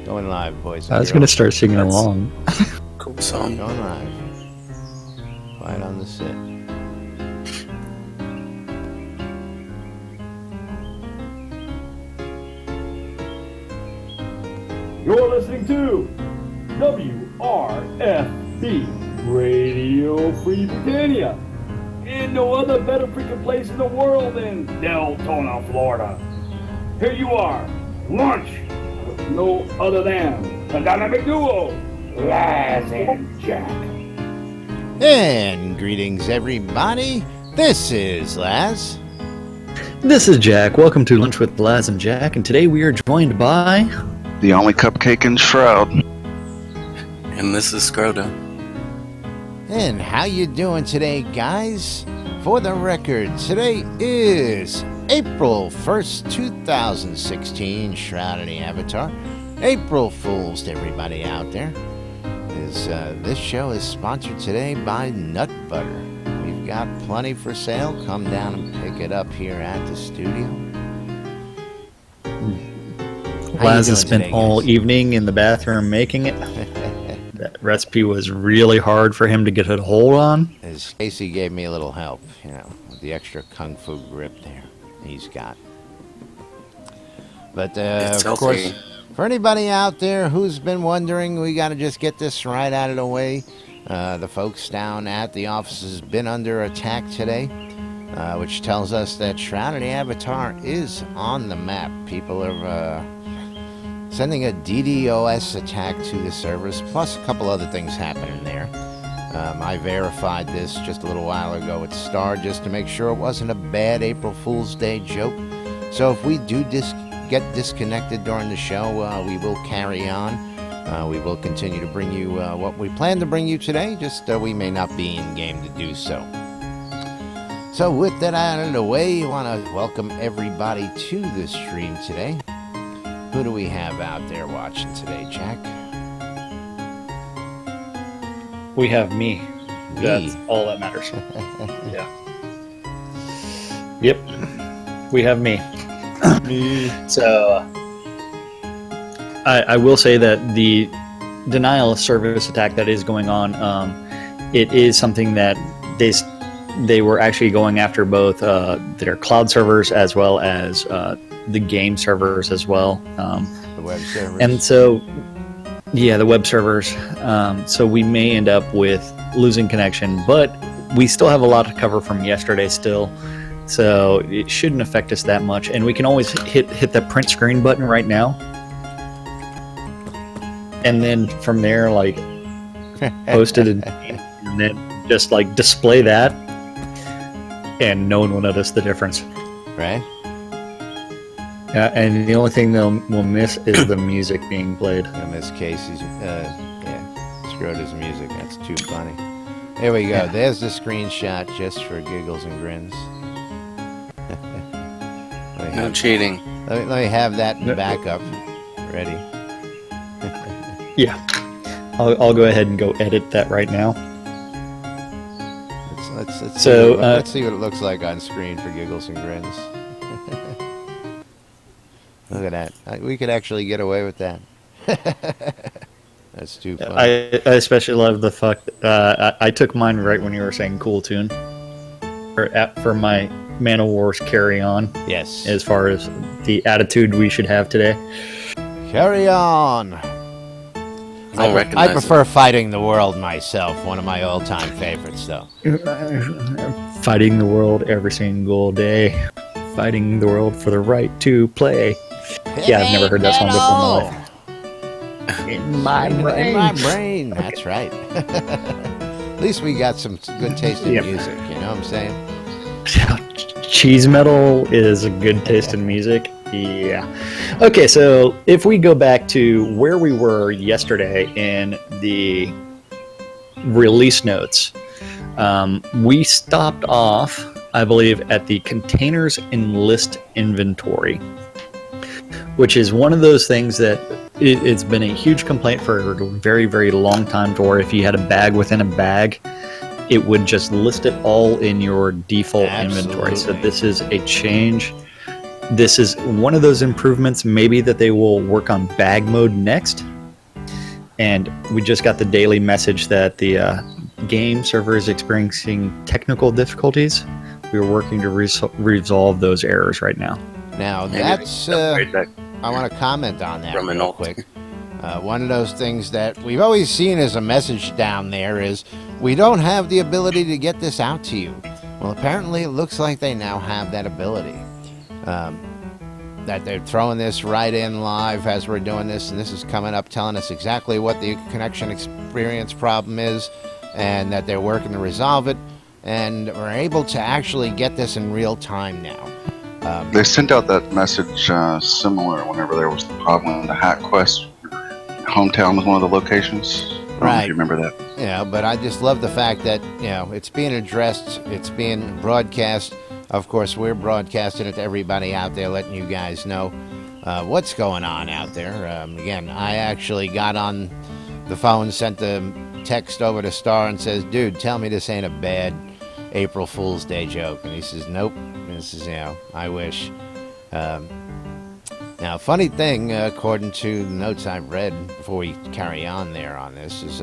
Going live, boys. I was going to start singing along. Cool song. Going live. Quiet on the sit. You're listening to WRFB Radio Free Britannia. In no other better freaking place in the world than Deltona, Florida. Here you are, lunch with no other than the dynamic duo, Laz and Jack. And greetings, everybody. This is Laz. This is Jack. Welcome to Lunch with Laz and Jack, and today we are joined by... The only cupcake in Shroud. And this is Shroud. And how you doing today, guys? For the record, today is April 1st, 2016, Shroud and the Avatar. April Fools to everybody out there. This show is sponsored today by Nut Butter. We've got plenty for sale. Come down and pick it up here at the studio. Laz has spent all evening in the bathroom making it. That recipe was really hard for him to get a hold on. As Casey gave me a little help, with the extra kung fu grip there he's got. But, of course, for anybody out there who's been wondering, we got to just get this right out of the way. The folks down at the office has been under attack today, which tells us that Shroud and the Avatar is on the map. People are sending a DDoS attack to the servers, plus a couple other things happening there. I verified this just a little while ago at Star just to make sure it wasn't a bad April Fool's Day joke. So if we do get disconnected during the show, we will carry on. We will continue to bring you what we plan to bring you today, just we may not be in game to do so. So with that out of the way, I want to welcome everybody to the stream today. Who do we have out there watching today, Jack? We have me. That's all that matters. Yeah. Yep. We have me. So, I will say that the denial of service attack that is going on, it is something that they were actually going after both their cloud servers as well as the game servers as well. The web servers. And so, yeah, the web servers. So we may end up with losing connection, but we still have a lot to cover from yesterday still. So it shouldn't affect us that much. And we can always hit that print screen button right now. And then from there, like, post it and then just like display that. And no one will notice the difference. Right? Yeah, and the only thing we'll miss is the music being played. You'll miss Casey's, Schroeder's music. That's too funny. There we go. Yeah. There's the screenshot just for giggles and grins. No cheating. Let me have that in backup. Ready? Yeah. I'll go ahead and go edit that right now. Let's see what it looks like on screen for giggles and grins. Look at that. We could actually get away with that. That's too funny. I especially love the fact I took mine right when you were saying cool tune for my Man of War's Carry On. Yes. As far as the attitude we should have today. Carry on. I prefer Fighting the World myself. One of my all-time favorites, though. Fighting the world every single day. Fighting the world for the right to play. Yeah, I've never heard that song before in my life. In my brain. Okay. That's right. At least we got some good taste in music, you know what I'm saying? Cheese metal is a good taste in music. Yeah. Okay, so if we go back to where we were yesterday in the release notes, we stopped off, I believe, at the containers in list inventory, which is one of those things that it's been a huge complaint for a very, very long time, to where if you had a bag within a bag, it would just list it all in your default inventory. So this is a change this is one of those improvements, maybe that they will work on bag mode next. And we just got the daily message that the game server is experiencing technical difficulties. We are working to resolve those errors right now. Now, Maybe that's... they can upgrade that I want to comment on that from an real alt. quick. One of those things that we've always seen as a message down there is we don't have the ability to get this out to you. Well, apparently it looks like they now have that ability. That they're throwing this right in live as we're doing this, and this is coming up telling us exactly what the connection experience problem is, and that they're working to resolve it, and we're able to actually get this in real time now. They sent out that message similar whenever there was the problem in the Hat Quest. Hometown was one of the locations. I don't know Right. if you remember that. Yeah, but I just love the fact that, it's being addressed, it's being broadcast. Of course, we're broadcasting it to everybody out there, letting you guys know what's going on out there. Again, I actually got on the phone, sent the text over to Star and says, dude, tell me this ain't a bad April Fool's Day joke. And he says, nope. This is, I wish. Now, funny thing, according to the notes I've read before we carry on there on this, is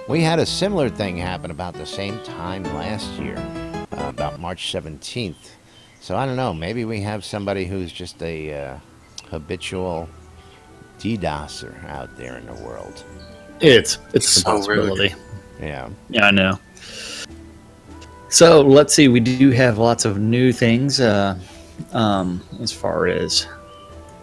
we had a similar thing happen about the same time last year, about March 17th. So I don't know, maybe we have somebody who's just a habitual DDoSer out there in the world. It's a So possibility. Yeah. Yeah, I know. So let's see. We do have lots of new things as far as,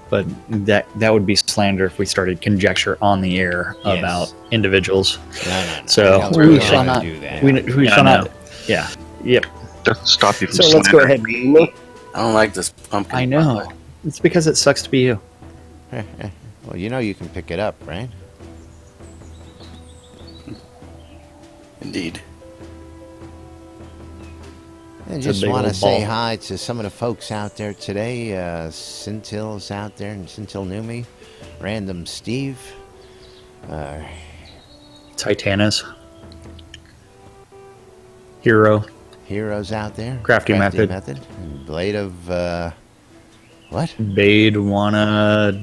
but that would be slander if we started conjecture on the air Yes. about individuals. No. So No, we don't shall wanna not do that. We shall not. Yeah. Yep. Doesn't stop you from So let's go ahead slandering and me. look. I don't like this pumpkin. I know. It's because it sucks to be you. Well, you can pick it up, right? Indeed. And It's a just big want to old say ball. hi to some of the folks out there today. Scintill's out there, and Scintill knew me. Random Steve. Titanus. Hero. Heroes out there. Crafty Method. And Blade of, what? Bade wanna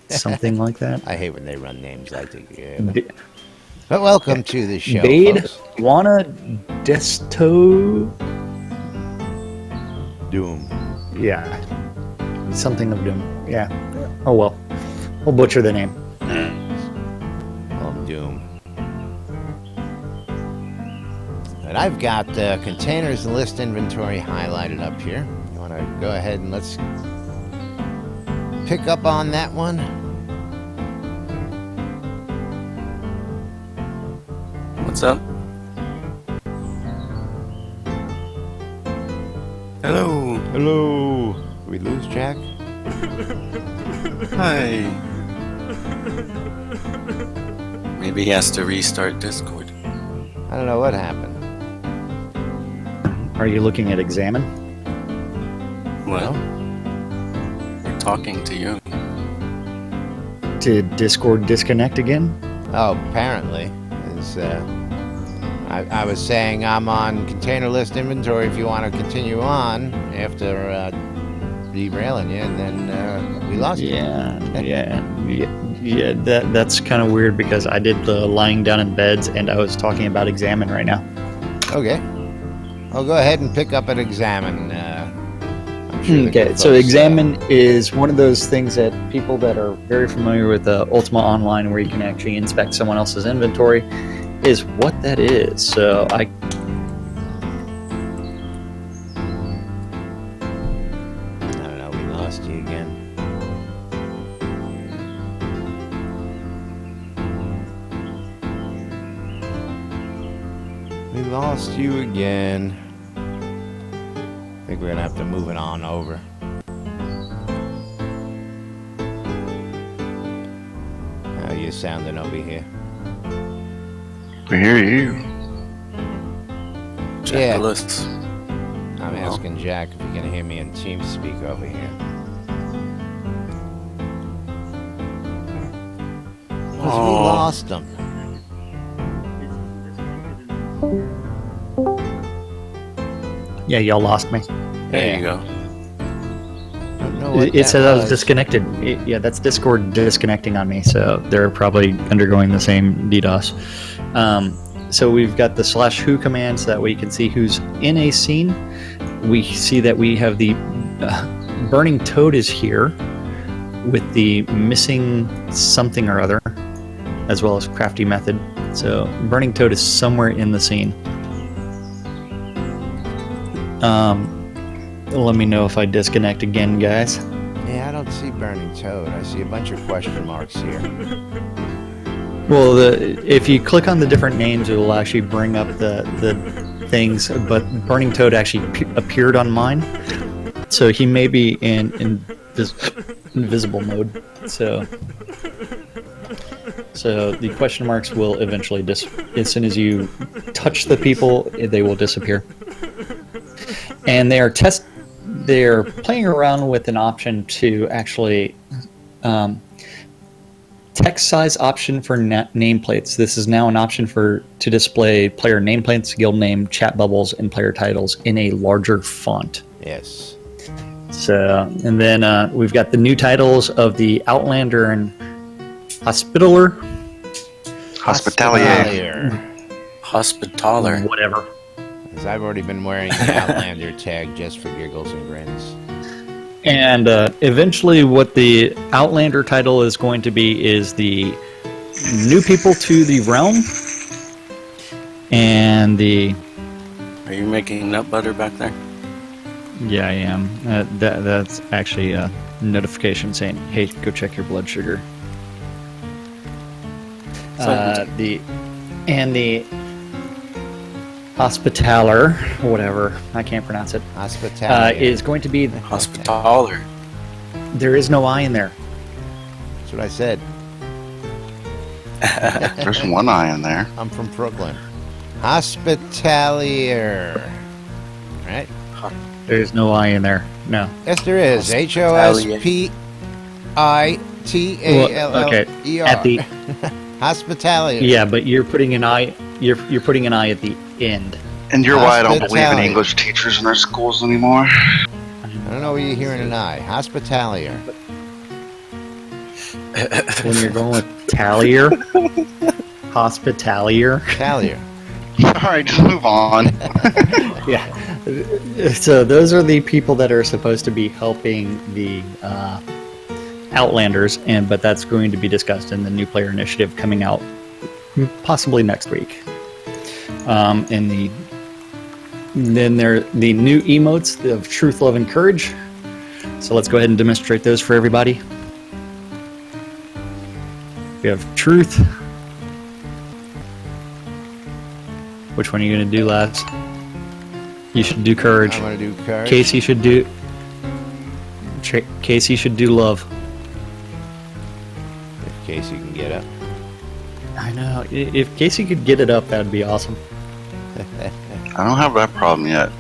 something like that. I hate when they run names like that. Yeah. B- But welcome to the show, Bade folks. wanna desto. Doom. Yeah, something of doom. Yeah. Oh well, we'll butcher the name. Doom. But I've got containers and list inventory highlighted up here. You want to go ahead and let's pick up on that one? What's up? Hello. Hello. Did we lose Jack? Hi. Maybe he has to restart Discord. I don't know what happened. Are you looking at examine? Well, we're talking to you. Did Discord disconnect again? Oh, apparently. Is I was saying I'm on container list inventory if you want to continue on after derailing you, and then we lost you. Yeah. That's kind of weird because I did the lying down in beds and I was talking about examine right now. Okay. I'll go ahead and pick up at examine. I'm sure the Okay, good so folks, examine is one of those things that people that are very familiar with Ultima Online, where you can actually inspect someone else's inventory, is what that is. So I don't know. We lost you again. We lost you again. I think we're gonna have to move it on over. How you sounding over here? We hear you. Yeah. Checklist. I'm asking Jack if you can hear me in TeamSpeak over here. Because we Aw. lost him. Yeah, y'all lost me. There you go. Don't know what It that said I was was. disconnected. Yeah, that's Discord disconnecting on me, so they're probably undergoing the same DDoS. So we've got the /who command so that way you can see who's in a scene. We see that we have the Burning Toad is here with the missing something or other, as well as Crafty Method. So Burning Toad is somewhere in the scene. Let me know if I disconnect again, guys. Yeah, I don't see Burning Toad. I see a bunch of question marks here. Well, if you click on the different names, it will actually bring up the things. But Burning Toad actually appeared on mine, so he may be in invisible mode. So the question marks will eventually as soon as you touch the people, they will disappear. And they're playing around with an option to actually. Text size option for nameplates. This is now an option to display player nameplates, guild name, chat bubbles, and player titles in a larger font. Yes. So, and then we've got the new titles of the Outlander and Hospitaler. Hospitaler. Whatever. As I've already been wearing the Outlander tag just for giggles and grins. And eventually what the Outlander title is going to be is the new people to the realm. And the... Are you making nut butter back there? Yeah, I am. That's actually a notification saying, hey, go check your blood sugar. The Hospitaler, whatever, I can't pronounce it, Hospitality. is going to be... Hospitaler. There is no I in there. That's what I said. There's one eye in there. I'm from Brooklyn. Hospitalier. Right? There is no I in there. No. Yes, there is. Hospitalier. Okay. At the... Hospitalier. Yeah, but you're putting an I... You're putting an I at the end. And you're why I don't believe in Hospitality. English teachers in our schools anymore. I don't know where you're hearing an I. Hospitalier. When you're going with Tallier, Hospitalier. Tallier. Alright, just move on. Yeah. So those are the people that are supposed to be helping the Outlanders, but that's going to be discussed in the new player initiative coming out possibly next week. And then there are the new emotes of Truth, Love, and Courage. So let's go ahead and demonstrate those for everybody. We have Truth. Which one are you going to do last? You should do Courage. I'm going to do courage. Casey should do Love. If Casey can get up. I know. If Casey could get it up, that'd be awesome. I don't have that problem yet.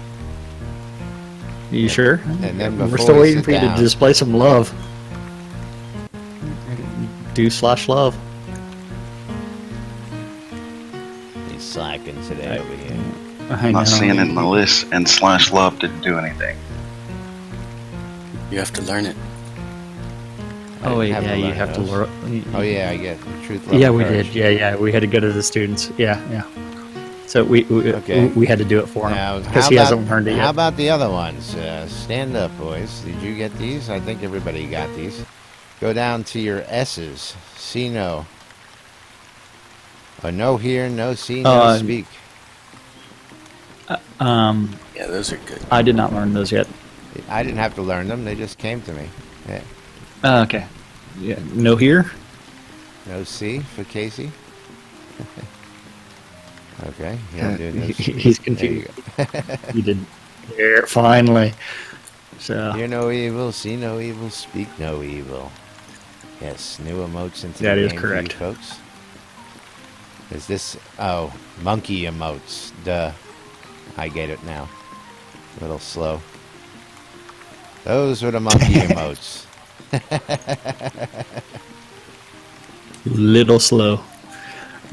You sure? And then We're before still we waiting sit for you down- to display some love. Do/love. He's slacking today over here. I I'm know. not seeing it in my list, and /love didn't do anything. You have to learn it. Oh wait, Have yeah, to you learn have those. to learn. Oh yeah, I get the truth. Love, Yeah, and we courage. did. Yeah, we had to go to the students. Yeah. So we Okay. we had to do it for Now, him how because he about- hasn't learned it How yet. about the other ones? Stand up, boys. Did you get these? I think everybody got these. Go down to your S's. See, no. No hear, no see, no speak. Yeah, those are good. I did not learn those yet. I didn't have to learn them. They just came to me. Yeah. Okay. Yeah. No here. No see for Casey. Okay. Yeah, dude, no see. He's There you confused. go. You did. There, finally. So Hear no evil, see no evil, speak no evil. Yes, new emotes into That the is game correct. for you folks. Is this... Oh, monkey emotes. Duh. I get it now. A little slow. Those were the monkey emotes. little slow.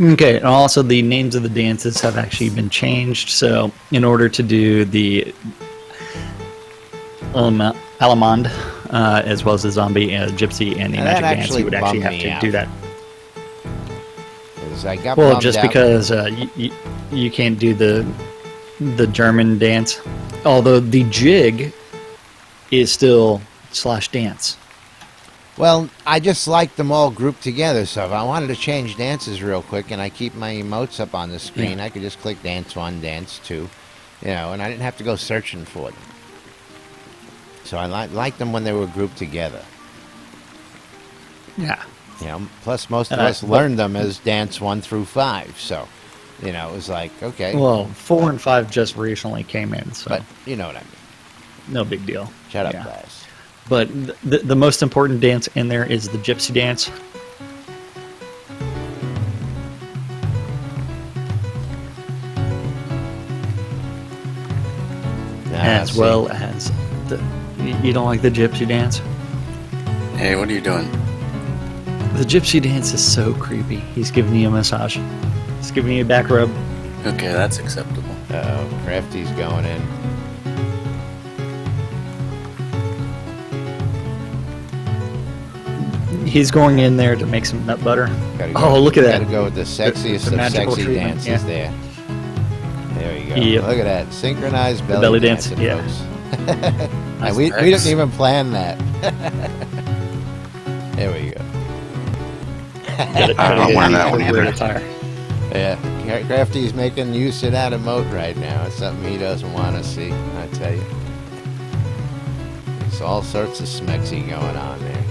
Okay, and also the names of the dances have actually been changed. So in order to do the Alamand, as well as the zombie, gypsy, and the Now, magic that dance, actually you would actually bummed have me to out. do that. 'Cause I got Well, bummed just out. because you can't do the German dance, although the jig is still /dance. Well, I just like them all grouped together, so if I wanted to change dances real quick and I keep my emotes up on the screen, Yeah. I could just click dance 1, dance 2, and I didn't have to go searching for them. So I liked them when they were grouped together. Yeah. Plus most of And us learned them as dance 1 through 5, so, it was like, okay. Well, 4 and 5 just recently came in, so But you know what I mean. no big deal. Shut up, Yeah. guys. But the most important dance in there is the gypsy dance. As well as you don't like the gypsy dance? Hey, what are you doing? The gypsy dance is so creepy. He's giving you a massage. He's giving you a back rub. Okay, that's acceptable. Uh-oh, Crafty's going in. He's going in there to make some nut butter. Gotta go, Oh, look at that. Gotta go with the sexiest The of magical sexy treatment, dances yeah. there. There you go. Yep. Look at that. Synchronized belly, belly dance, dancing, yeah. folks. And Nice we pecs. didn't even plan that. There we go. I'm wearing that one either. Attire. Yeah, Crafty's making use of that emote right now. It's something he doesn't want to see, I tell you. There's all sorts of smexy going on there.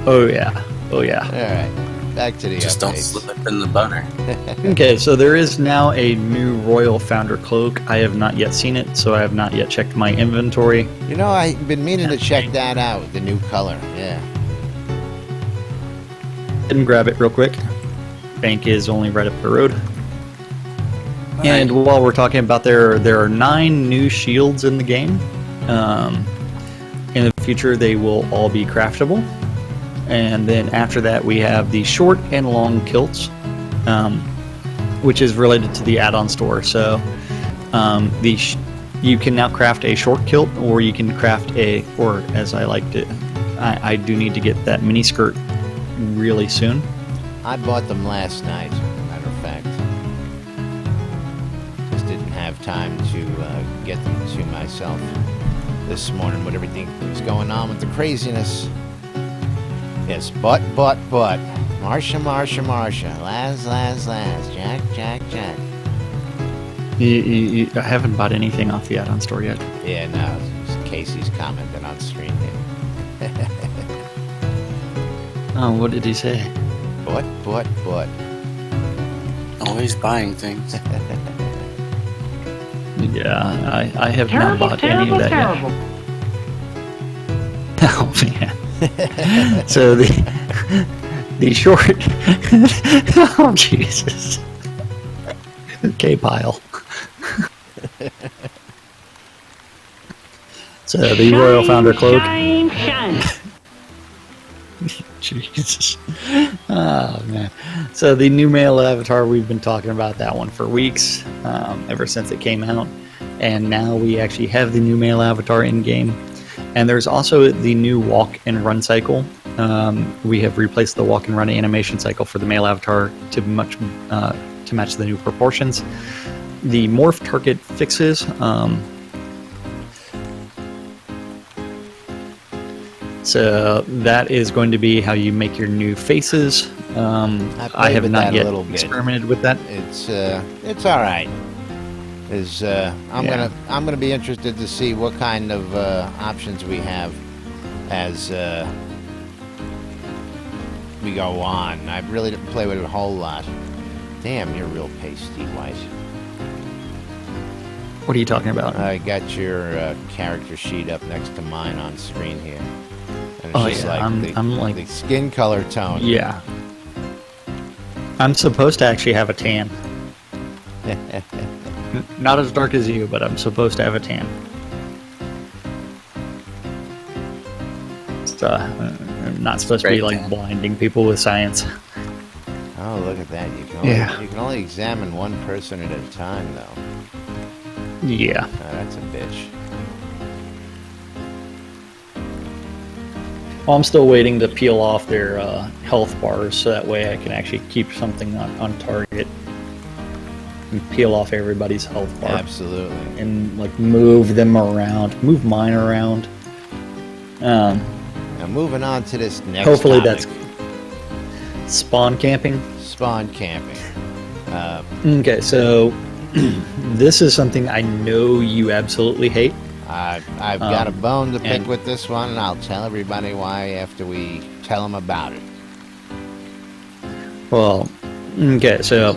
Oh yeah. Oh yeah. All right, back to the Just don't updates. slip in the butter. Okay, so there is now a new Royal Founder cloak. I have not yet seen it, so I have not yet checked my inventory. I've been meaning to check that out, the new color. Yeah. Didn't grab it real quick. Bank is only right up the road. And while we're talking about there are 9 new shields in the game. In the future, they will all be craftable. And then after that, we have the short and long kilts, which is related to the add-on store. So you can now craft a short kilt, or you can craft or as I liked it, I do need to get that mini skirt really soon. I bought them last night, as a matter of fact. Just didn't have time to get them to myself this morning with everything that was going on with the craziness. Yes, but. Marsha. Laz. Jack. I haven't bought anything off the add-on store yet. Yeah, no, Casey's commenting on stream here. Oh, what did he say? But. Always buying things. Yeah, I have not bought any of that yet. Oh man. So the short. Oh Jesus. Okay, pile. So the Royal Founder cloak. Shine. Jesus. Oh man. So the new male avatar, we've been talking about that one for weeks, ever since it came out, and now we actually have the new male avatar in game. And there's also the new walk and run cycle. We have replaced the walk and run animation cycle for the male avatar to match the new proportions. The morph target fixes. So that is going to be how you make your new faces. I played have with not that a yet little bit. experimented with that. It's all right. I'm gonna be interested to see what kind of options we have as we go on. I really didn't play with it a whole lot. Damn, you're real pasty white. What are you talking about? I got your character sheet up next to mine on screen here. And it's Oh, just yeah, I'm like- the skin color tone. Yeah. I'm supposed to actually have a tan. Not as dark as you, but I'm supposed to have a tan. So, I'm not supposed to be Great like tan. blinding people with science. Oh, look at that. You can only examine one person at a time, though. Yeah. Oh, that's a bitch. Well, I'm still waiting to peel off their health bars so that way I can actually keep something on target and peel off everybody's health bar. Absolutely. And like move them around, move mine around. Now moving on to this next Hopefully topic. that's spawn camping. Spawn camping. Okay, so this is something I know you absolutely hate. I've got a bone to pick and- with this one, and I'll tell everybody why after we tell them about it. Well, okay, so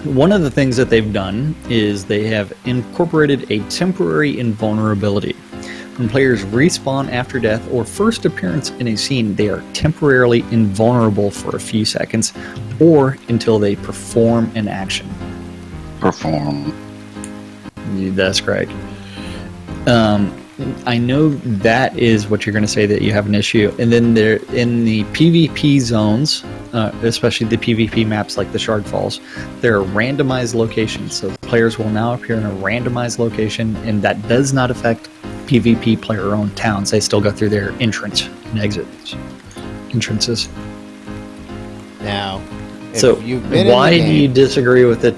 one of the things that they've done is they have incorporated a temporary invulnerability. When players respawn after death or first appearance in a scene, they are temporarily invulnerable for a few seconds or until they perform an action. Perform. That's correct. I know that is what you're going to say, that you have an issue. And then there in the PvP zones, especially the PvP maps like the Shroud Falls, there are randomized locations. So players will now appear in a randomized location, and that does not affect PvP player-owned towns. They still go through their entrance and entrances. Now, if So you've been why in the do game, you disagree with the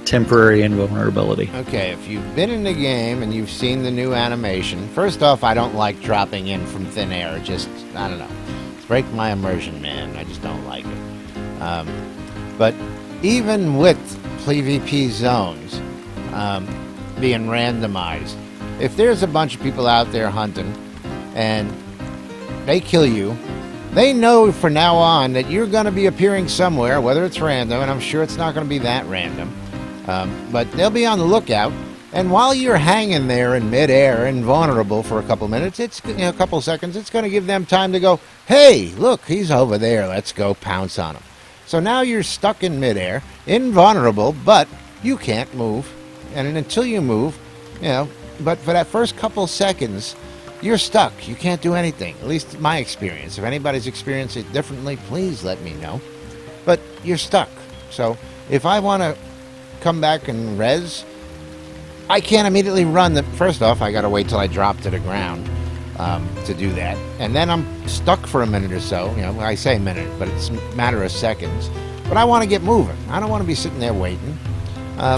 temporary invulnerability? Okay, if you've been in the game and you've seen the new animation, first off, I don't like dropping in from thin air. It just, I don't know. It's break my immersion, man. I just don't like it. But even with PvP zones being randomized, if there's a bunch of people out there hunting and they kill you, they know from now on that you're going to be appearing somewhere, whether it's random, and I'm sure it's not going to be that random. But they'll be on the lookout, and while you're hanging there in midair and vulnerable for a couple minutes, it's a couple seconds, it's going to give them time to go, hey, look, he's over there, let's go pounce on him. So now you're stuck in midair, invulnerable, but you can't move, and until you move, but for that first couple seconds, you're stuck. You can't do anything, at least my experience. If anybody's experienced it differently, please let me know. But you're stuck. So if I want to come back and res, I can't immediately run. First off, I got to wait till I drop to the ground to do that. And then I'm stuck for a minute or so. I say minute, but it's a matter of seconds. But I want to get moving. I don't want to be sitting there waiting.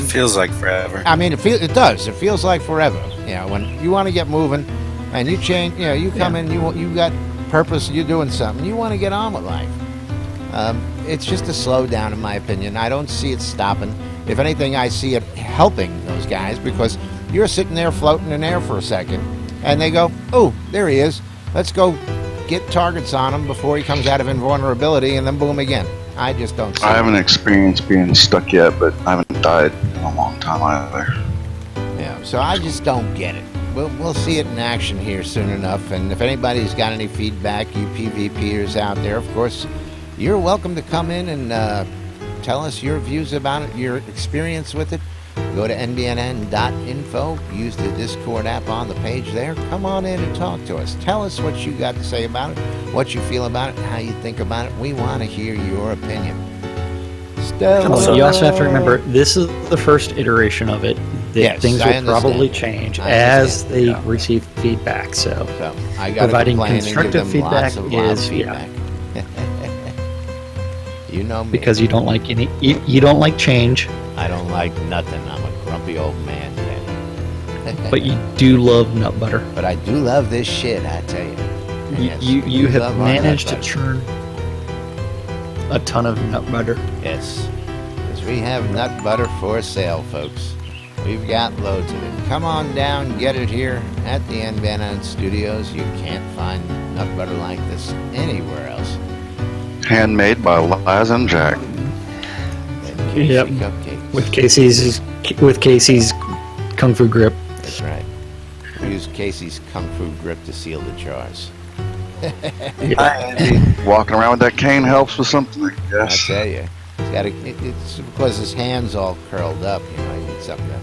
Feels like forever. I mean, it does. It feels like forever. When you want to get moving and you change, you come in, you got purpose, you're doing something, you want to get on with life. It's just a slowdown, in my opinion. I don't see it stopping. If anything, I see it helping those guys, because you're sitting there floating in air for a second, and they go, oh, there he is. Let's go get targets on him before he comes out of invulnerability, and then boom again. I just don't see I it. haven't experienced being stuck yet, but I haven't died in a long time either. Yeah, so I just don't get it. We'll see it in action here soon enough, and if anybody's got any feedback, you PvPers out there, of course, you're welcome to come in and tell us your views about it, your experience with it. Go to NBNN.info, use the Discord app on the page there. Come on in and talk to us. Tell us what you got to say about it, what you feel about it, how you think about it. We want to hear your opinion. Stella. You also have to remember, this is the first iteration of it. Yes, Things I will probably understand. change I as understand, they receive feedback. So I got to providing complain and give constructive them lots feedback of loud is feedback. You know me. because you don't like you don't like change, I don't like nothing. I'm a grumpy old man. Then. but you do love nut butter. But I do love this shit, I tell you. Yes, You we have love our nut managed to butter. churn a ton of nut butter. Yes, because we have nut butter for sale, folks. We've got loads of it. Come on down, get it here at the NBNN Studios. You can't find nut butter like this anywhere else. Handmade by Liza and Jack. And Casey Yep. Cupcakes. With Casey's Kung Fu grip. That's right. We use Casey's Kung Fu grip to seal the jars. Walking around with that cane helps with something, I I guess. tell you, it's because his hands all curled up. You need something to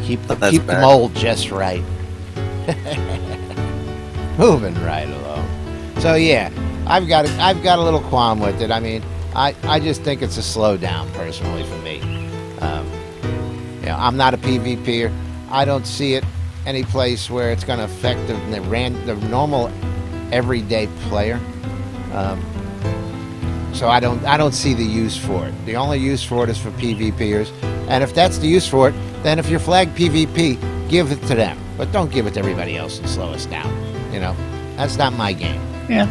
keep the That's bad. mold just right. Moving right along. So yeah, I've got a little qualm with it. I mean, I just think it's a slowdown personally for me. I'm not a PvPer. I don't see it. any place where it's going to affect the normal everyday player. So I don't see the use for it. The only use for it is for PvPers, and if that's the use for it, then if you're flagged PvP, give it to them, but don't give it to everybody else and slow us down. That's not my game. Yeah.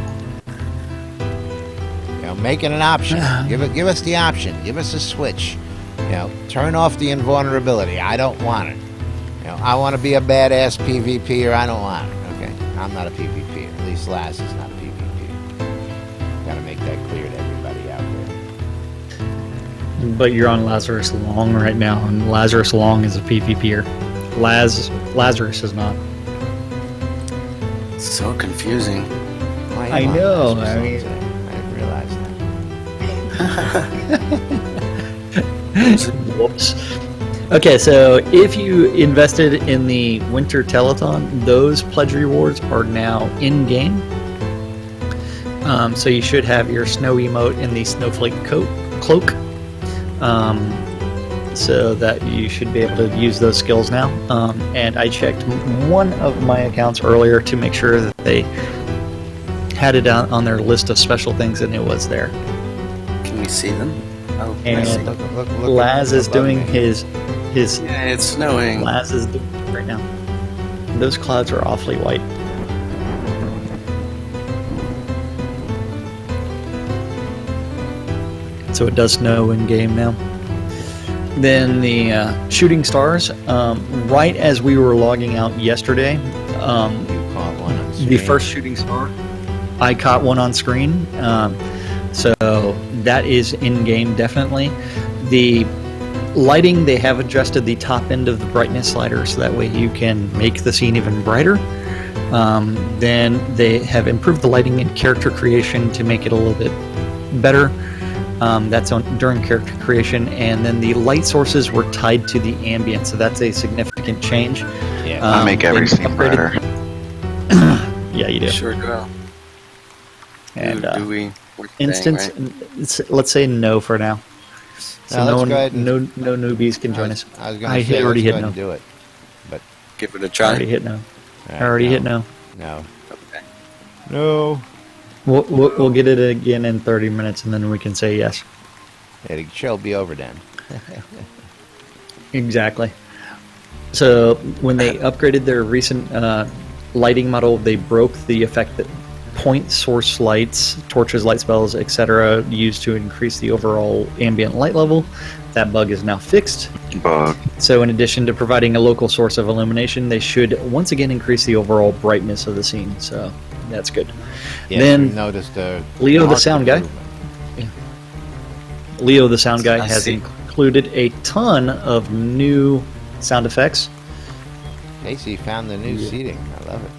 Make it an option. Give us the option. Give us a switch. Turn off the invulnerability. I don't want it. I want to be a badass PvPer. I don't want it. Okay, I'm not a PvPer. At least Laz is not a PvPer. Got to make that clear to everybody out there. But you're on Lazarus Long right now, and Lazarus Long is a PvPer. Lazarus is not. So confusing. I know. I mean, I didn't realize that. Whoops. Okay, so if you invested in the Winter Telethon, those pledge rewards are now in-game. So you should have your snow emote in the snowflake cloak. So that you should be able to use those skills now. And I checked one of my accounts earlier to make sure that they had it on their list of special things, and it was there. Can we see them? Oh, I And see. Look Laz is above doing me. his Yeah, it's snowing. Laz is doing it right now. Those clouds are awfully white. So it does snow in game now. Then the shooting stars, right as we were logging out yesterday, You caught one on the screen. first shooting star, I caught one on screen. So that is in game definitely. The lighting, they have adjusted the top end of the brightness slider so that way you can make the scene even brighter. Then they have improved the lighting in character creation to make it a little bit better. That's during character creation, and then the light sources were tied to the ambient, so that's a significant change. Yeah. I make every they scene upgraded- brighter. Yeah, you do. Sure do. And do we? we're instance, saying, let's say no for now. So Now, no let's one, go ahead and- no newbies can join us. I was going I to say, already let's hit go ahead no. and do it. right? Give it a I try. already hit no. All I right, already hit no. No. Okay. No. We'll get it again in 30 minutes, and then we can say yes. Yeah, the show will be over then. Exactly. So when they upgraded their recent lighting model, they broke the effect that point source lights, torches, light spells, etc. used to increase the overall ambient light level. That bug is now fixed. Bug. So in addition to providing a local source of illumination, they should once again increase the overall brightness of the scene. So that's good. Yeah, Then you noticed the Leo, the marked sound guy. improvement. Leo, the sound guy, I has see. included a ton of new sound effects. Casey found the new Yeah. seating. I love it.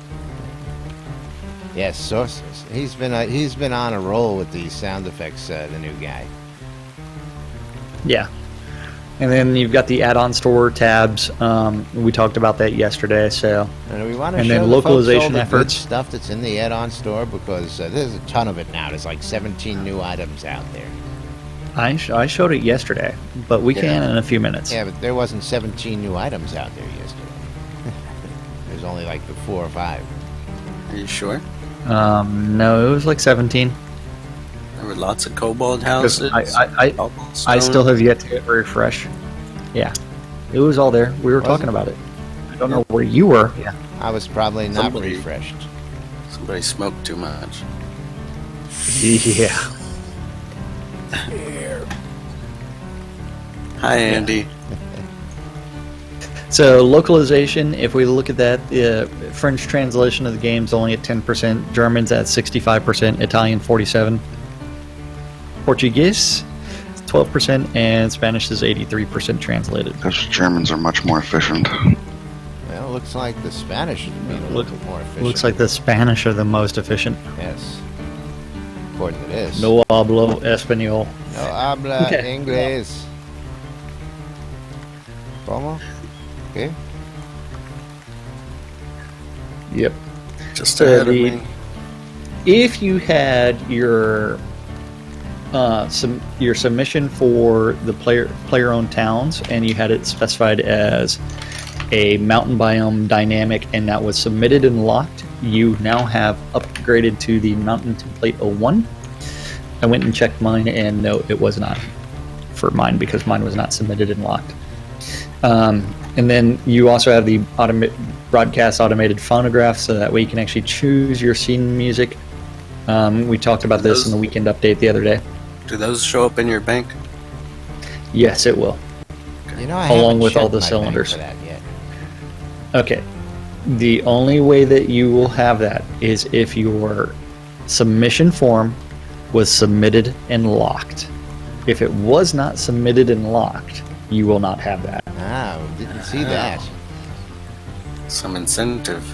Yes, sources. He's been on a roll with these sound effects. The new guy. Yeah. And then you've got the add-on store tabs. We talked about that yesterday. So And we want to And show then the folks all localization the good efforts. stuff that's in the add-on store because there's a ton of it now. There's like 17 new items out there. I showed it yesterday, but we Yeah. can in a few minutes. Yeah, but there wasn't 17 new items out there yesterday. There's only like the 4 or 5. Are you sure? No, it was like 17. There were lots of cobalt 'Cause houses. I cobalt still stone. have yet to get refresh. Yeah, it was all there. We were Was talking it? about it. I don't know where you were. Yeah. I was probably not Somebody- refreshed. Somebody smoked too much. Yeah. Hi, Andy. So localization, if we look at that, the French translation of the game's only at 10%, German's at 65%, Italian 47%, Portuguese 12%, and Spanish is 83% translated. Those Germans are much more efficient. Well, it looks like the Spanish is being a little bit more efficient. Looks like the Spanish are the most efficient. Yes. According to this. No hablo español. No habla Okay. inglés. ¿Cómo? ¿Qué? Yep. Just ahead of me. If you had your your submission for the player-owned towns and you had it specified as a mountain biome dynamic, and that was submitted and locked. You now have upgraded to the mountain template 01. I went and checked mine, and no, it was not for mine because mine was not submitted and locked. And then you also have the broadcast automated phonograph, so that way you can actually choose your scene music. We talked about this in the weekend update the other day. Do those show up in your bank? Yes, it will. You know, I Along haven't with all checked the my cylinders. bank for that yet. Okay. The only way that you will have that is if your submission form was submitted and locked. If it was not submitted and locked, you will not have that. Ah, didn't see that. Some incentive.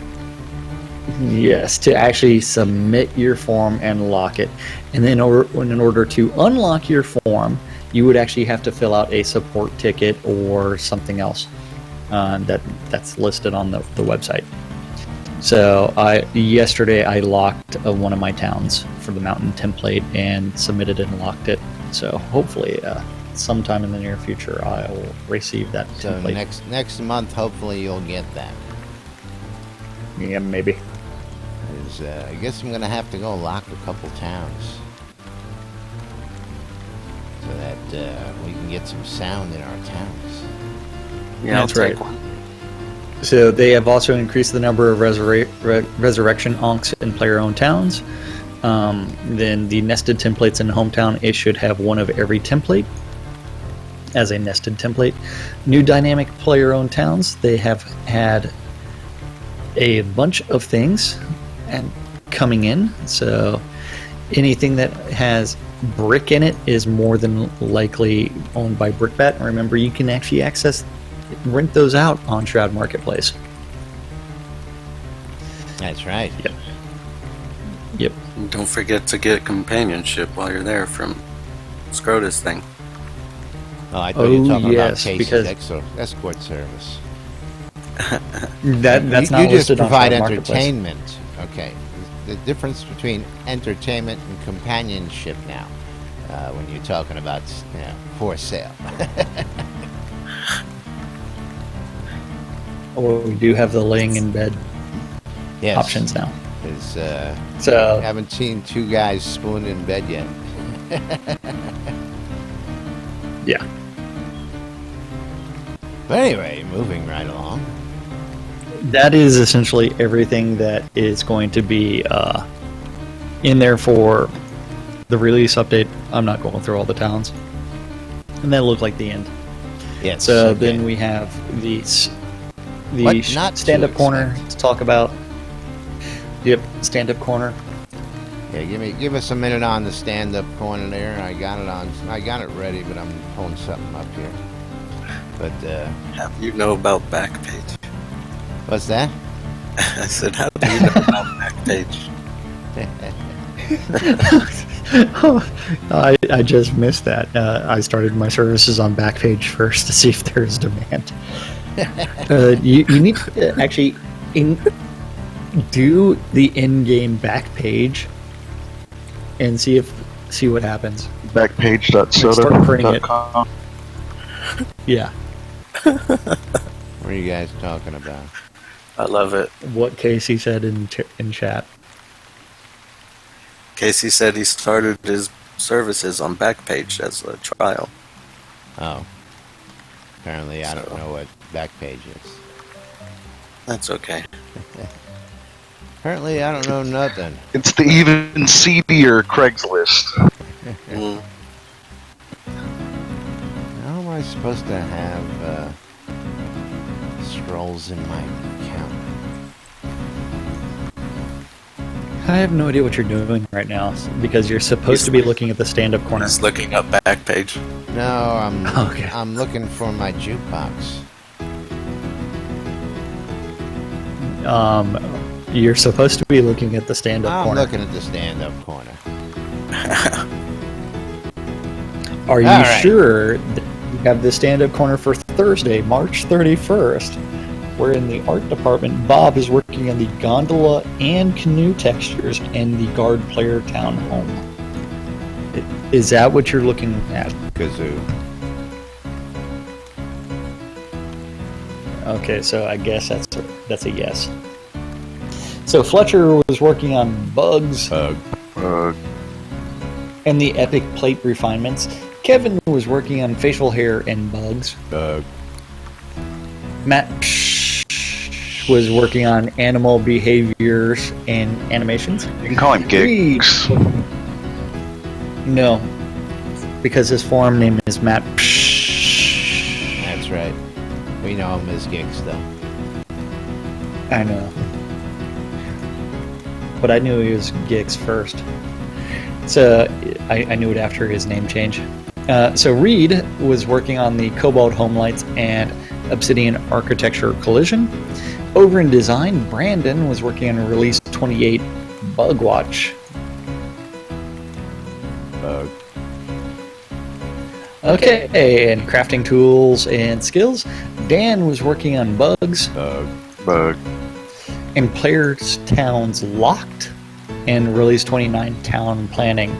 Yes, to actually submit your form and lock it. And then in order to unlock your form, you would actually have to fill out a support ticket or something else that's listed on the website. So yesterday I locked one of my towns for the mountain template and submitted and locked it. So hopefully sometime in the near future I will receive that So template. next month, hopefully you'll get that. Yeah, maybe. 'Cause, I guess I'm gonna have to go lock a couple towns so that we can get some sound in our towns. Yeah, That's I'll take right. one. So they have also increased the number of resurrection onks in player-owned towns. Then the nested templates in hometown, it should have one of every template as a nested template. New dynamic player-owned towns, they have had a bunch of things and coming in. So anything that has brick in it is more than likely owned by Brickbat. And remember, you can actually rent those out on Shroud Marketplace. That's right. Yep. And don't forget to get companionship while you're there from Scrotus thing. Oh, I thought you were talking yes, about because- Casey's escort service. That's you not just listed on provide Shroud Marketplace. entertainment. Okay. The difference between entertainment and companionship now, when you're talking about for sale. Well, we do have the laying in bed Yes. options now. Because So haven't seen two guys spoon in bed yet. yeah. But anyway, moving right along. That is essentially everything that is going to be in there for the release update. I'm not going through all the towns. And that looked like the end. Yes. So okay. then we have the What not to stand-up corner expect. to talk about. Yep, stand-up corner. Yeah, give us a minute on the stand-up corner there. I got it ready, but I'm pulling something up here. But How do you know about Backpage? what's that? I said, how do you know about Backpage? I just missed that. I started my services on Backpage first to see if there's demand. You need to actually do the in-game Backpage and see what happens. Start printing it. Backpage.soda.com. Yeah, What are you guys talking about? I love it. what Casey said in chat. Casey said he started his services on Backpage as a trial. Oh. Apparently, I don't know what Backpage is. That's okay. Apparently, I don't know nothing. It's the even seedier Craigslist. Mm. How am I supposed to have scrolls in my account? I have no idea what you're doing right now because you're supposed to be looking at the stand-up corner. Just looking up Backpage. No, Okay. I'm looking for my jukebox. You're supposed to be looking at the stand-up I'm corner. looking at the stand-up corner. Are you All right. sure that you have the stand-up corner for Thursday, March 31st, where in the art department, Bob is working on the gondola and canoe textures and the guard player town home? Is that what you're looking at? Kazoo. Okay, so I guess that's a yes. So Fletcher was working on bugs and the epic plate refinements. Kevin was working on facial hair and bugs. Matt was working on animal behaviors and animations. You can call him Gigs. No, because his forum name is Matt. That's right. We know him as Gigs, though. I know. But I knew he was Gigs first. So I knew it after his name change. So Reed was working on the Cobalt Home Lights and Obsidian Architecture Collision. Over in design, Brandon was working on Release 28 Bug Watch. Okay, and crafting tools and skills. Dan was working on bugs. Bug. And Players Towns Locked and Release 29 Town Planning.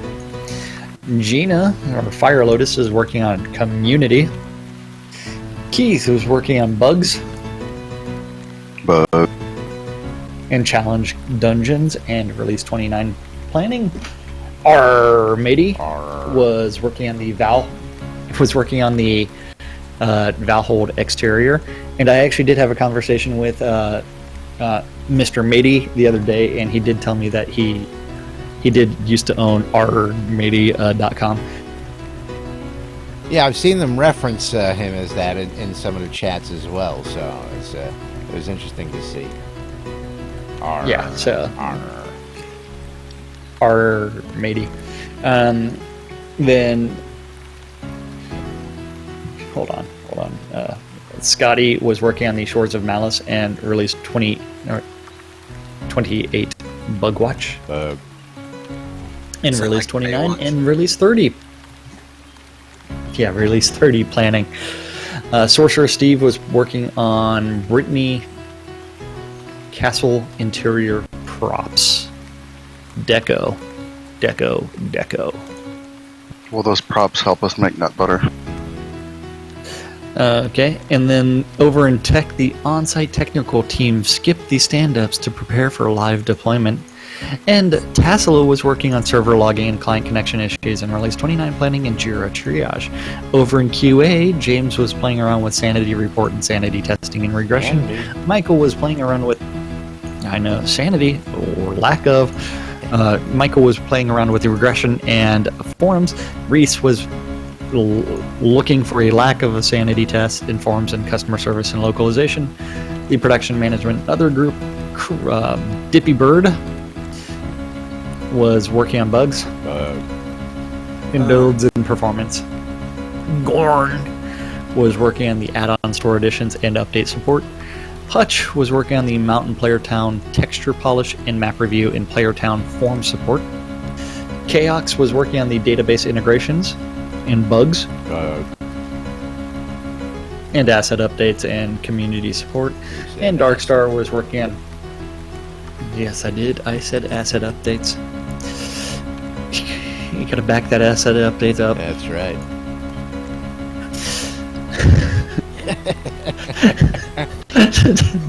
Gina, or Fire Lotus, is working on Community. Keith was working on Bugs Bug. and Challenge Dungeons and Release 29 Planning. Armady was working on the Valhold exterior, and I actually did have a conversation with Mr. Mady the other day, and he did tell me that he did used to own rmady.com. Yeah, I've seen them reference him as that in some of the chats as well, so it was interesting to see. Yeah, so Armady. Then hold on. Scotty was working on the Shores of Malice and released 28 Bug Watch. And Sound release like 29 Baywatch. and release 30. Yeah, release 30 planning. Sorcerer Steve was working on Brittany Castle interior props. Deco. Will those props help us make nut butter? Okay, and then over in tech, the on-site technical team skipped the stand-ups to prepare for live deployment. And Tassilo was working on server logging and client connection issues and release 29 planning and Jira triage. Over in QA, James was playing around with sanity report and sanity testing and regression. Michael was playing around with, sanity or lack of. Michael was playing around with the regression and forums. Reese was looking for a lack of a sanity test in forums and customer service and localization. The production management other group, Dippy Bird, was working on bugs and builds and performance. Gorn was working on the add-on store additions and update support. Hutch was working on the Mountain Player Town texture polish and map review in Player Town form support. Chaox was working on the database integrations and bugs and asset updates and community support. And Darkstar was working on... Yes, I did. I said asset updates. You gotta back that asset updates up. That's right.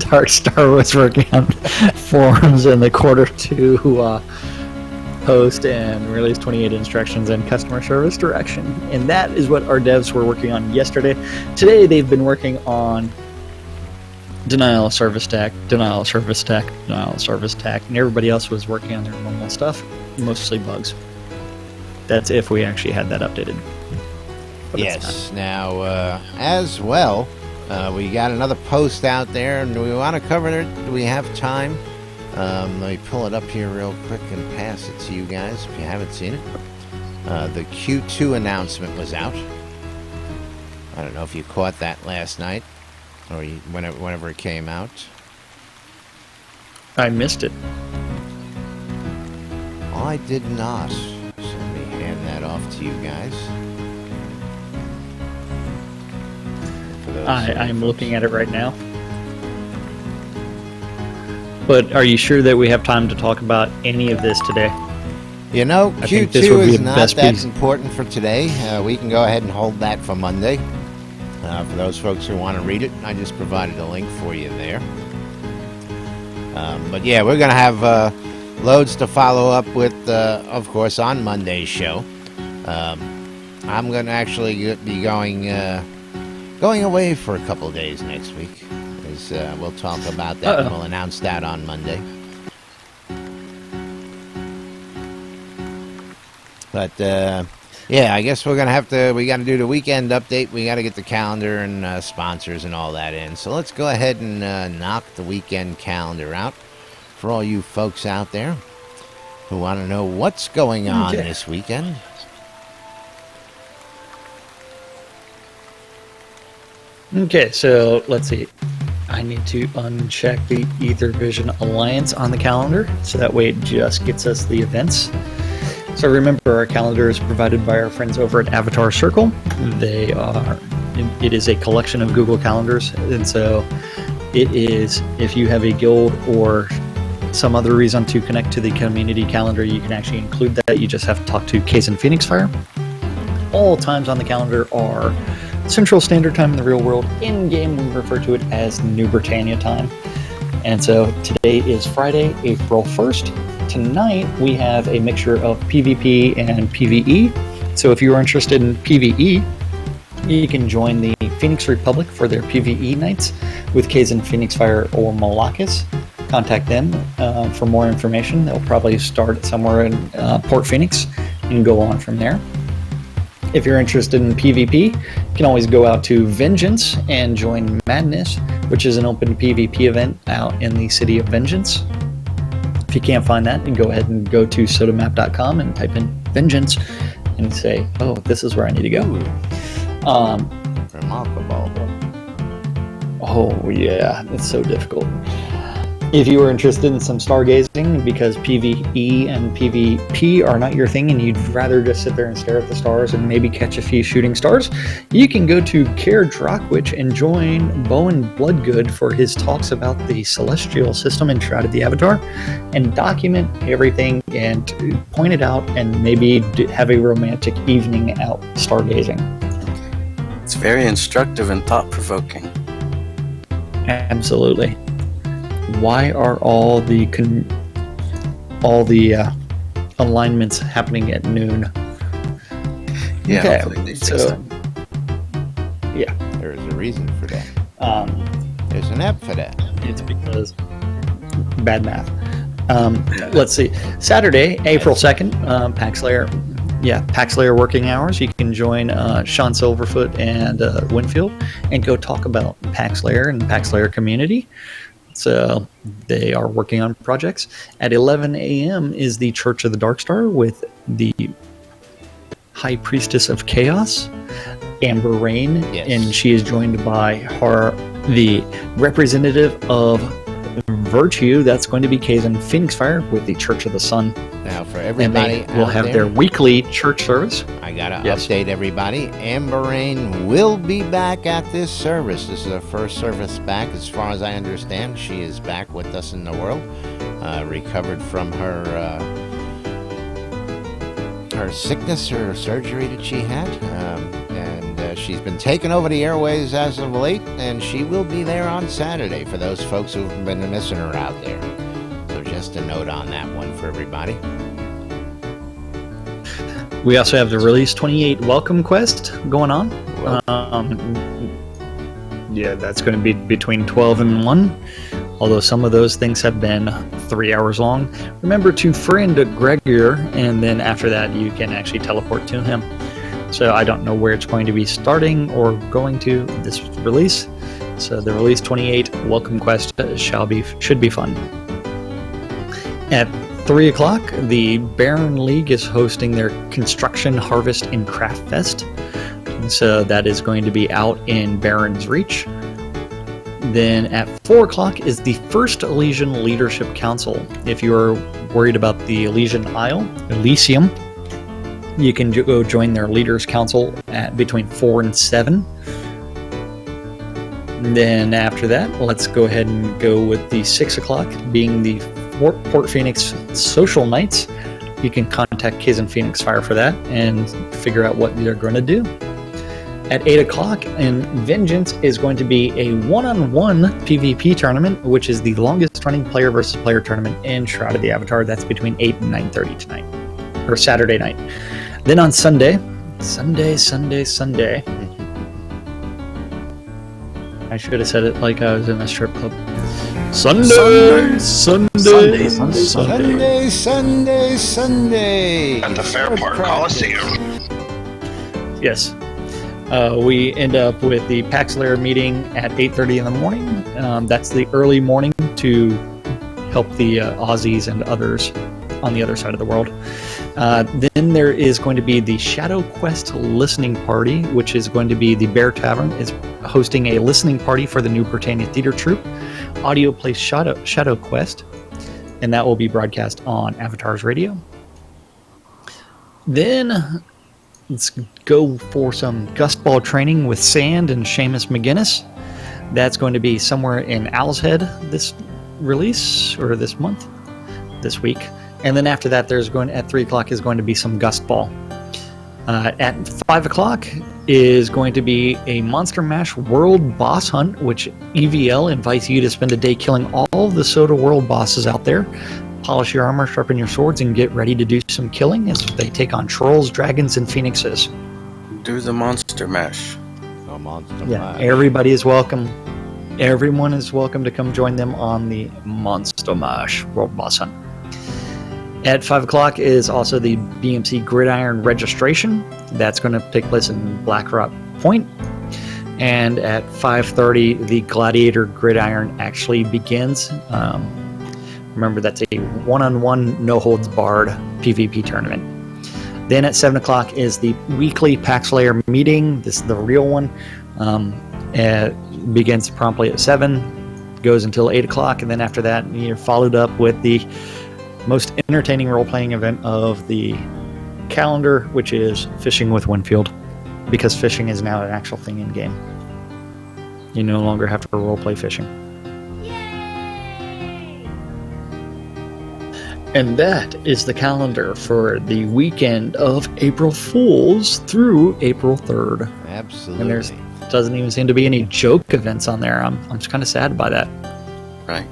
Darkstar was working on forums in the quarter 2 post and release 28 instructions and customer service direction. And that is what our devs were working on yesterday. Today they've been working on denial of service attack, and everybody else was working on their normal stuff, mostly bugs. That's if we actually had that updated. But Yes. Now, as well, we got another post out there, and do we want to cover it? Do we have time? Let me pull it up here real quick and pass it to you guys if you haven't seen it. The Q2 announcement was out. I don't know if you caught that last night or whenever it came out. I missed it. I did not. So let me hand that off to you guys. I'm looking at it right now. But are you sure that we have time to talk about any of this today? You know, I think this would Q2 be is the not best that piece. important for today. We can go ahead and hold that for Monday. For those folks who want to read it, I just provided a link for you there. But yeah, we're going to have loads to follow up with, of course, on Monday's show. I'm going to actually be going away for a couple days next week. We'll talk about that and we'll announce that on Monday. But yeah, I guess we got to do the weekend update. We got to get the calendar and sponsors and all that in. So let's go ahead and knock the weekend calendar out for all you folks out there who want to know what's going on this weekend. Okay, so let's see. I need to uncheck the Ether Vision Alliance on the calendar, so that way it just gets us the events. So remember, our calendar is provided by our friends over at Avatar Circle. It is a collection of Google Calendars, and so it is, if you have a guild or some other reason to connect to the community calendar, you can actually include that. You just have to talk to Kaizen Phoenix Fire. All times on the calendar are Central Standard Time in the real world. In game, we refer to it as New Britannia time. And so today is Friday, April 1st. Tonight, we have a mixture of PvP and PvE. So if you are interested in PvE, you can join the Phoenix Republic for their PvE nights with Kaizen Phoenix Fire or Malakis. Contact them for more information. They'll probably start somewhere in Port Phoenix and go on from there. If you're interested in PvP, you can always go out to Vengeance and join Madness, which is an open PvP event out in the city of Vengeance. If you can't find that, then go ahead and go to sodamap.com and type in Vengeance and say, oh, this is where I need to go. Remarkable. Oh, yeah, it's so difficult. If you are interested in some stargazing, because PvE and PvP are not your thing and you'd rather just sit there and stare at the stars and maybe catch a few shooting stars, you can go to Care Drockwitch and join Bowen Bloodgood for his talks about the celestial system in Shroud of the Avatar and document everything and point it out and maybe have a romantic evening out stargazing. It's very instructive and thought-provoking. Absolutely. Why are all the alignments happening at noon? Yeah, okay, hopefully they fix so that. yeah, There is a reason for that. There's an app for that. it's because bad math. Let's see. Saturday, April 2nd, Pax Layer working hours. You can join Sean Silverfoot and Winfield and go talk about Pax Layer and the Pax Layer community. So they are working on projects. At 11 a.m. is the Church of the Darkstar with the High Priestess of Chaos, Amber Rain, and she is joined by the representative of Virtue. That's going to be Kaizen Phoenix Fire with the Church of the Sun. Now, for everybody and they will have their weekly church service. I gotta update everybody. Amber Rain will be back at this service. This is her first service back, as far as I understand. She is back with us in the world, recovered from her sickness or surgery that she had, and she's been taking over the airways as of late, and she will be there on Saturday for those folks who've been missing her out there. So just a note on that one for everybody. We also have the Release 28 Welcome Quest going on. Yeah, that's going to be between 12 and 1, although some of those things have been 3 hours long. Remember to friend Gregor, and then after that you can actually teleport to him. So I don't know where it's going to be starting or going to this release. So the Release 28 Welcome Quest should be fun. At 3 o'clock, the Baron League is hosting their Construction, Harvest, and Craft Fest. And so that is going to be out in Baron's Reach. Then at 4 o'clock is the First Elysian Leadership Council. If you're worried about the Elysian Isle, Elysium, you can go join their Leaders Council at between 4 and 7. And then after that, let's go ahead and go with the 6 o'clock being the Port Phoenix Social Nights. You can contact Kaizen Phoenix Fire for that and figure out what they're going to do. At 8 o'clock, and Vengeance is going to be a one-on-one PvP tournament, which is the longest-running player versus player tournament in Shroud of the Avatar. That's between 8 and 9:30 tonight, or Saturday night. Then on Sunday. I should have said it like I was in a strip club. Sunday. At the Fairpark Coliseum. Yes. We end up with the Paxlayer meeting at 8:30 in the morning. That's the early morning to help the Aussies and others on the other side of the world. Then there is going to be the Shadow Quest listening party, which is going to be the Bear Tavern is hosting a listening party for the new Britannia Theater Troupe. Audio plays Shadow Quest, and that will be broadcast on Avatar's Radio. Then let's go for some gust ball training with Sand and Seamus McGinnis. That's going to be somewhere in Owl's Head this release, or this month, this week. And then after that, at 3 o'clock is going to be some gust ball. At 5 o'clock is going to be a Monster Mash World Boss Hunt, which EVL invites you to spend a day killing all the Soda World bosses out there. Polish your armor, sharpen your swords, and get ready to do some killing as they take on trolls, dragons, and phoenixes. Do the Monster Mash. Oh, Monster Yeah, Mash. everybody is welcome. Everyone is welcome to come join them on the Monster Mash World Boss Hunt. At 5 o'clock is also the BMC Gridiron registration. That's going to take place in Black Rock Point. And at 5:30, the Gladiator Gridiron actually begins. Remember, that's a one-on-one, no-holds-barred PvP tournament. Then at 7 o'clock is the weekly Paxlayer meeting. This is the real one. It begins promptly at 7, goes until 8 o'clock, and then after that, you're followed up with the most entertaining role-playing event of the calendar, which is Fishing with Winfield, because fishing is now an actual thing in-game. You no longer have to role-play fishing. And that is the calendar for the weekend of April Fools through April 3rd. Absolutely. And there's doesn't even seem to be any joke events on there. I'm just kind of sad by that. Right.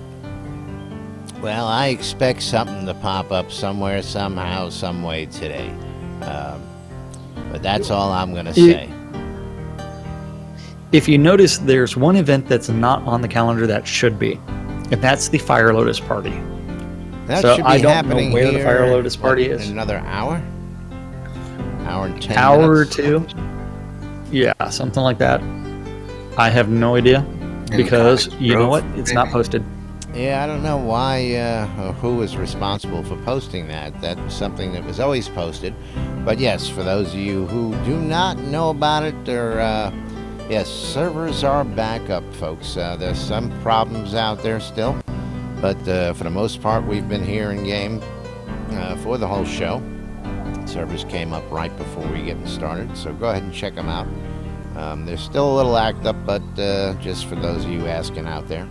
Well, I expect something to pop up somewhere, somehow, some way today. But that's all I'm going to say. If you notice, there's one event that's not on the calendar that should be, and that's the Fire Lotus Party. That So should be I don't happening know where the here, Fire Lotus Party is. In another hour? Hour and 10 Hour or minutes? two? Yeah, something like that. I have no idea, because Cottage you know Grove, what? It's not posted. Yeah, I don't know why or who was responsible for posting that. That was something that was always posted. But yes, for those of you who do not know about it, yes, servers are back up, folks. There's some problems out there still. But for the most part, we've been here in game for the whole show. Servers came up right before we get started, so go ahead and check them out. They're still a little act up, but just for those of you asking out there.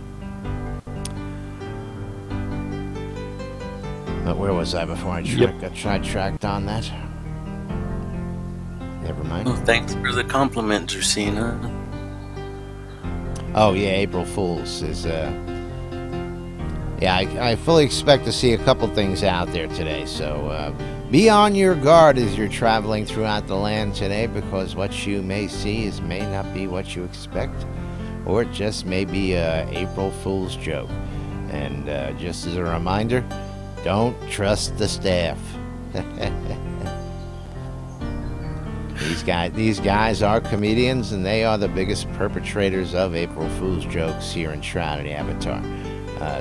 But where was I before I got sidetracked on that? Never mind. Well, thanks for the compliment, Dracena. Oh yeah, April Fools is. Yeah, I fully expect to see a couple things out there today. So be on your guard as you're traveling throughout the land today, because what you may see may not be what you expect, or it just may be a April Fool's joke. And just as a reminder, don't trust the staff. These guys are comedians, and they are the biggest perpetrators of April Fool's jokes here in Shroud of the Avatar.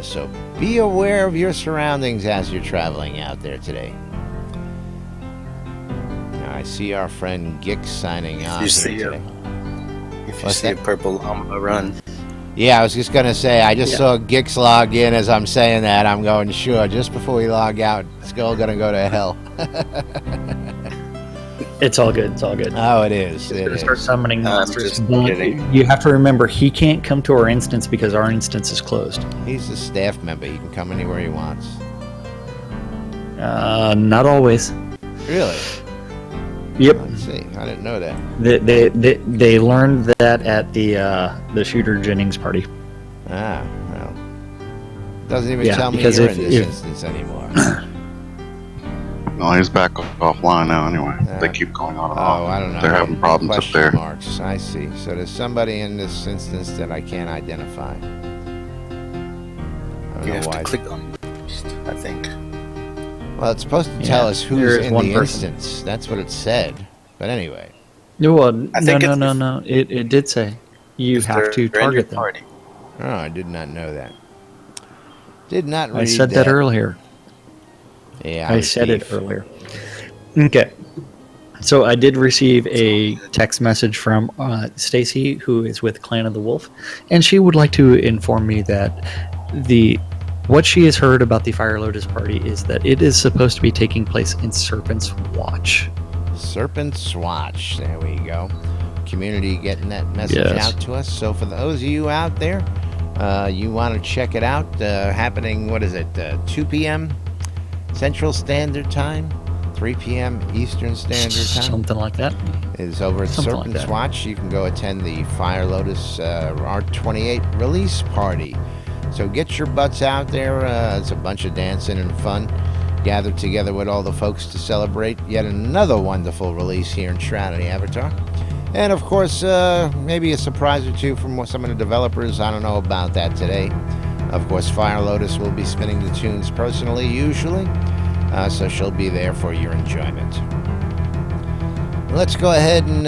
So be aware of your surroundings as you're traveling out there today. Now, I see our friend Gix signing on here today. If you see a purple llama run. Yeah, I was just going to say, I just saw Gix log in as I'm saying that. I'm going, sure, just before we log out, it's all going to go to hell. It's all good. It's all good. Oh, it is. He's gonna start summoning monsters. just kidding. You have to remember, he can't come to our instance because our instance is closed. He's a staff member. He can come anywhere he wants. Not always. Really? Yep. Let's see. I didn't know that. They learned that at the Shooter Jennings party. Ah, well. Doesn't even Yeah, tell me because you're if- in this if- instance anymore. Well, he's back offline now anyway. They keep going on and off. Oh, I don't know. They're having problems up Question there. marks. I see. So there's somebody in this instance that I can't identify. I don't You know have why. to click on post, I think. Well, it's supposed to tell Yeah, us there who's is in one the person. instance. That's what it said. But anyway. No, I think it's- no. It did say you If have they're to in your target them. party. Oh, I did not know that. Did not read I said that earlier. Yeah, I I'm a said it thief. earlier. Okay. So I did receive a text message from Stacy, who is with Clan of the Wolf, and she would like to inform me that what she has heard about the Fire Lotus party is that it is supposed to be taking place in Serpent's Watch. Serpent's Watch. There we go. Community getting that message Yes. out to us. So for those of you out there, you want to check it out, happening, 2 p.m. Central Standard Time, 3 p.m. Eastern Standard Time. Something like that. Is over at Something like Serpent's that. Watch. You can go attend the Fire Lotus R28 release party. So get your butts out there. It's a bunch of dancing and fun. Gathered together with all the folks to celebrate yet another wonderful release here in Shroud of the Avatar. And of course, maybe a surprise or two from some of the developers. I don't know about that today. Of course, Fire Lotus will be spinning the tunes personally, usually. So she'll be there for your enjoyment. Let's go ahead and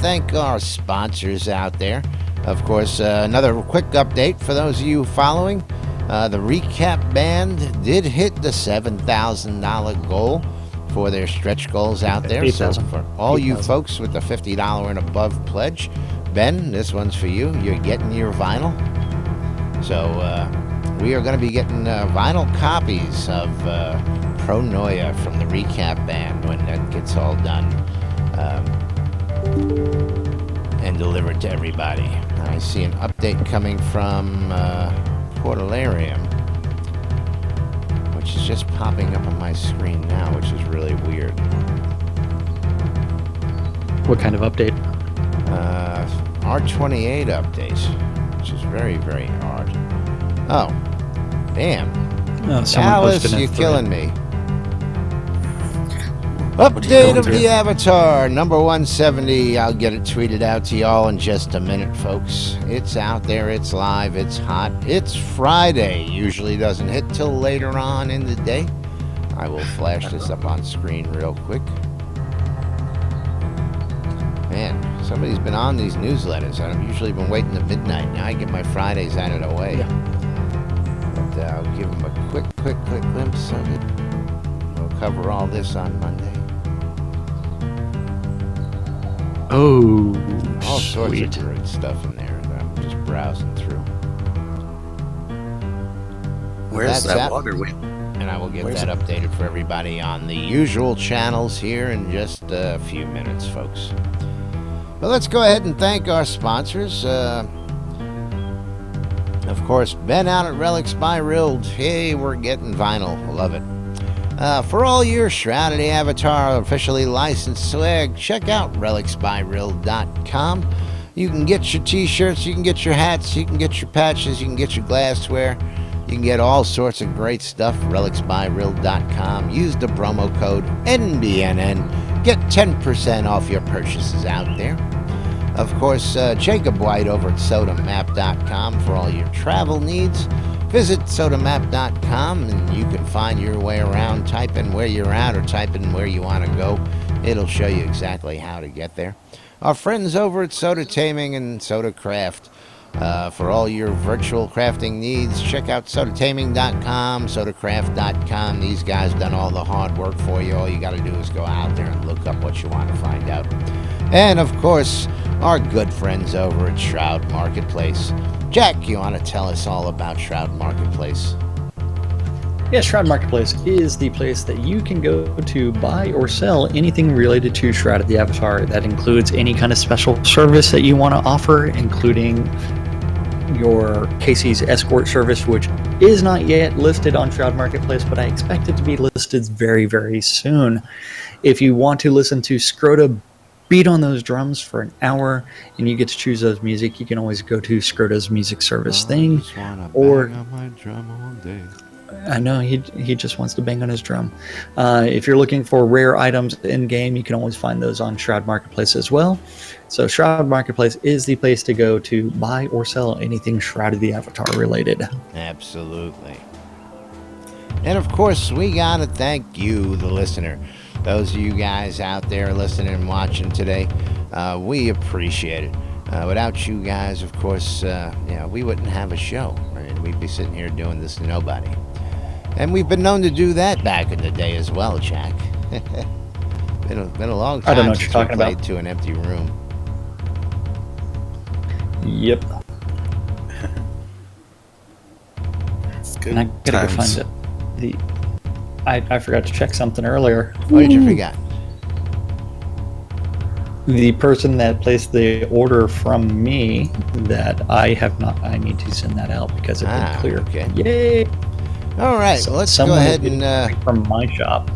thank our sponsors out there. Of course, another quick update for those of you following. The Recap Band did hit the $7,000 goal for their stretch goals out there. So 8,000. for all you 8,000. folks with the $50 and above pledge, Ben, this one's for you. You're getting your vinyl. So we are going to be getting vinyl copies of Pronoia from the Recap Band when that gets all done and delivered to everybody. I see an update coming from Portalarium, which is just popping up on my screen now, which is really weird. What kind of update? R28 update, which is very, very odd. Oh, damn. Oh, someone Alice, posted a you're thread. killing me. are you Update going of through? the Avatar, number 170. I'll get it tweeted out to y'all in just a minute, folks. It's out there, it's live, it's hot. It's Friday. Usually doesn't hit till later on in the day. I will flash this up on screen real quick. Man, somebody's been on these newsletters. I've usually been waiting to midnight. Now I get my Fridays out of the way. But I'll give them a quick glimpse of it. We'll cover all this on Monday. Oh, All sorts sweet. of great stuff in there that I'm just browsing through. Where's That's that up. water wheel? And I will get Where's that updated for everybody on the usual channels here in just a few minutes, folks. But let's go ahead and thank our sponsors. Of course, Ben out at Relics by Rild. Hey, we're getting vinyl. Love it. For all your Shroud of the Avatar officially licensed swag, check out relicsbyrild.com. You can get your t-shirts, you can get your hats, you can get your patches, you can get your glassware. You can get all sorts of great stuff, relicsbyrild.com. Use the promo code NBNN. Get 10% off your purchases out there. Of course, Jacob White over at sodamap.com for all your travel needs. Visit sodamap.com and you can find your way around. Type in where you're at or type in where you want to go. It'll show you exactly how to get there. Our friends over at Soda Taming and Soda Craft. For all your virtual crafting needs, check out sodataming.com, sodacraft.com. These guys done all the hard work for you. All you got to do is go out there and look up what you want to find out. And, of course, our good friends over at Shroud Marketplace. Jack, you want to tell us all about Shroud Marketplace? Yeah, Shroud Marketplace is the place that you can go to buy or sell anything related to Shroud of the Avatar. That includes any kind of special service that you want to offer, including your Casey's escort service, which is not yet listed on Shroud Marketplace, but I expect it to be listed very, very soon. If you want to listen to Scrota beat on those drums for an hour and you get to choose those music, you can always go to Scrota's music service thing. Or on my drum all day. I know he just wants to bang on his drum. If you're looking for rare items in game, you can always find those on Shroud Marketplace as well. So Shroud Marketplace is the place to go to buy or sell anything Shroud of the Avatar related. Absolutely. And of course, we got to thank you, the listener. Those of you guys out there listening and watching today, we appreciate it. Without you guys, of course, we wouldn't have a show. Right? We'd be sitting here doing this to nobody. And we've been known to do that back in the day as well, Jack. been a long time I don't know what since you're we talking played about. to an empty room. Yep. It's good And I gotta go times. find it. I forgot to check something earlier. What did you forget? The person that placed the order from me that I have not, I need to send that out because it didn't clear. Okay. Yay! All right, So well, let's go someone ahead did and it from my shop.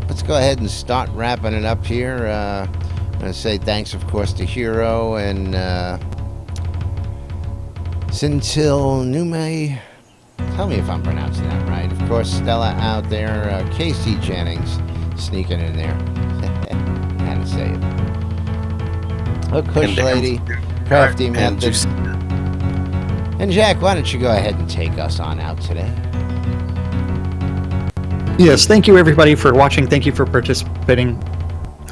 let's go ahead and start wrapping it up here. I'm going to say thanks, of course, to Hero and Sintil Nume. Tell me if I'm pronouncing that right. Of course, Stella out there, Casey Jennings sneaking in there. How to say it. A Kush And Lady, Crafty And Method. just And Jack, why don't you go ahead and take us on out today? Yes, thank you everybody for watching. Thank you for participating.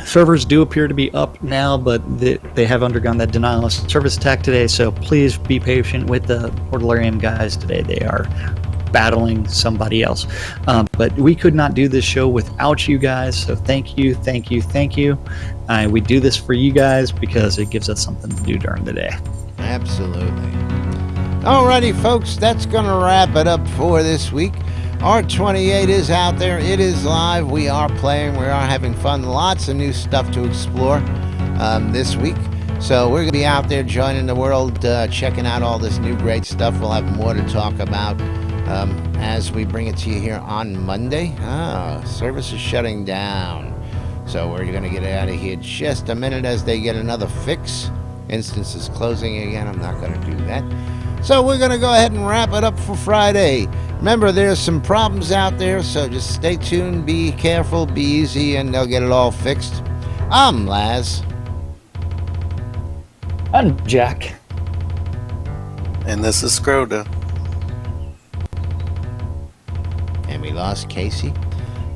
Servers do appear to be up now, but they have undergone that denial of service attack today, so please be patient with the Portalarium guys today. They are battling somebody else. But we could not do this show without you guys, so thank you, thank you, thank you. We do this for you guys because it gives us something to do during the day. Absolutely. Alrighty, folks, that's going to wrap it up for this week. R28 is out there. It is live. We are playing. We are having fun. Lots of new stuff to explore this week. So we're going to be out there joining the world, checking out all this new great stuff. We'll have more to talk about as we bring it to you here on Monday. Service is shutting down. So we're going to get out of here just a minute as they get another fix. Instance is closing again. I'm not going to do that. So we're going to go ahead and wrap it up for Friday. Remember, there's some problems out there, so just stay tuned, be careful, be easy, and they'll get it all fixed. I'm Laz. I'm Jack. and this is Scroda. And we lost Casey.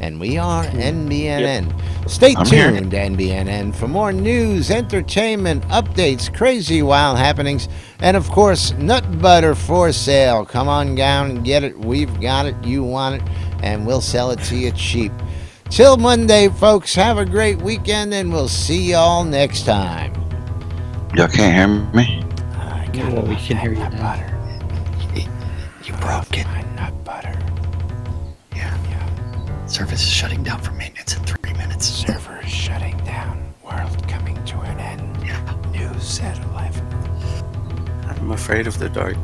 And we are NBNN. Stay I'm here. tuned, NBNN, for more news, entertainment, updates, crazy wild happenings, and of course, nut butter for sale. Come on down and get it. We've got it. You want it. And we'll sell it to you cheap. Till Monday, folks, have a great weekend, and we'll see y'all next time. Y'all can't hear me? I Well, we can hear you nut now. butter. You broke it. My nut butter. Yeah. Service is shutting down for maintenance in 3 minutes. Server is shutting down. World coming to an end. Yeah. News at 11. I'm afraid of the dark.